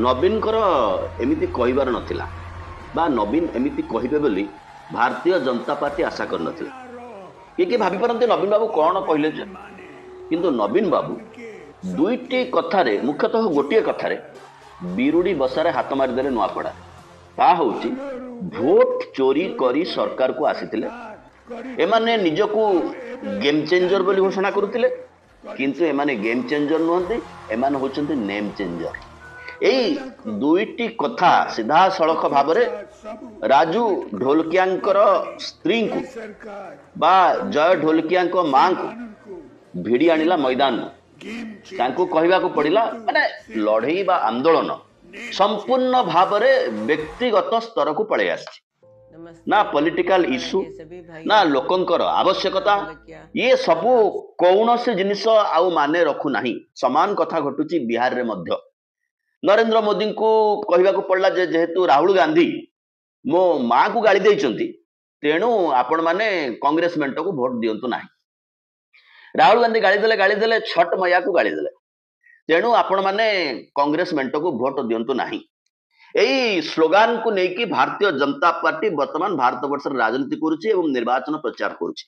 ନବୀନଙ୍କର ଏମିତି କହିବାର ନଥିଲା ବା ନବୀନ ଏମିତି କହିବେ ବୋଲି ଭାରତୀୟ ଜନତା ପାର୍ଟି ଆଶା କରିନଥିଲା। କିଏ ଭାବିପାରନ୍ତି ନବୀନ ବାବୁ କ'ଣ କହିଲେ ଯେ, କିନ୍ତୁ ନବୀନ ବାବୁ ଦୁଇଟି କଥାରେ, ମୁଖ୍ୟତଃ ଗୋଟିଏ କଥାରେ ବିରୁଡ଼ି ବସାରେ ହାତ ମାରିଦେଲେ ନୂଆପଡ଼ା। ତାହା ହେଉଛି ଭୋଟ ଚୋରି କରି ସରକାରକୁ ଆସିଥିଲେ, ଏମାନେ ନିଜକୁ ଗେମ୍ ଚେଞ୍ଜର ବୋଲି ଘୋଷଣା କରୁଥିଲେ, କିନ୍ତୁ ଏମାନେ ଗେମ୍ ଚେଞ୍ଜର ନୁହନ୍ତି, ଏମାନେ ହେଉଛନ୍ତି ନେମ୍ ଚେଞ୍ଜର। ଏଇ ଦୁଇଟି କଥା ସିଧାସଳଖ ଭାବରେ ରାଜୁ ଢୋଲକିଆଙ୍କର ସ୍ତ୍ରୀଙ୍କୁ ବା ଜୟ ଢୋଲକିଆଙ୍କ ମାଙ୍କୁ ଭିଡ଼ି ଆଣିଲା ମଇଦାନରୁ। ତାଙ୍କୁ କହିବାକୁ ପଡ଼ିଲା, ମାନେ ଲଢ଼େଇ ବା ଆନ୍ଦୋଳନ ସମ୍ପୂର୍ଣ୍ଣ ଭାବରେ ବ୍ୟକ୍ତିଗତ ସ୍ତରକୁ ପଳେଇ ଆସିଛି। ନା ପଲିଟିକାଲ ଇସ୍ୟୁ, ନା ଲୋକଙ୍କର ଆବଶ୍ୟକତା, ଇଏ ସବୁ କୌଣସି ଜିନିଷ ଆଉ ମାନେ ରଖୁନାହିଁ। ସମାନ କଥା ଘଟୁଛି ବିହାରରେ ମଧ୍ୟ। ନରେନ୍ଦ୍ର ମୋଦିଙ୍କୁ କହିବାକୁ ପଡ଼ିଲା ଯେ ଯେହେତୁ ରାହୁଲ ଗାନ୍ଧୀ ମୋ ମାକୁ ଗାଳି ଦେଇଛନ୍ତି, ତେଣୁ ଆପଣମାନେ କଂଗ୍ରେସ ମେଣ୍ଟକୁ ଭୋଟ ଦିଅନ୍ତୁ ନାହିଁ। ରାହୁଲ ଗାନ୍ଧୀ ଗାଳିଦେଲେ ଛଟ୍ ମୟାକୁ ଗାଳିଦେଲେ, ତେଣୁ ଆପଣମାନେ କଂଗ୍ରେସ ମେଣ୍ଟକୁ ଭୋଟ ଦିଅନ୍ତୁ ନାହିଁ। ଏଇ ସ୍ଲୋଗାନକୁ ନେଇକି ଭାରତୀୟ ଜନତା ପାର୍ଟି ବର୍ତ୍ତମାନ ଭାରତ ବର୍ଷରେ ରାଜନୀତି କରୁଛି ଏବଂ ନିର୍ବାଚନ ପ୍ରଚାର କରୁଛି।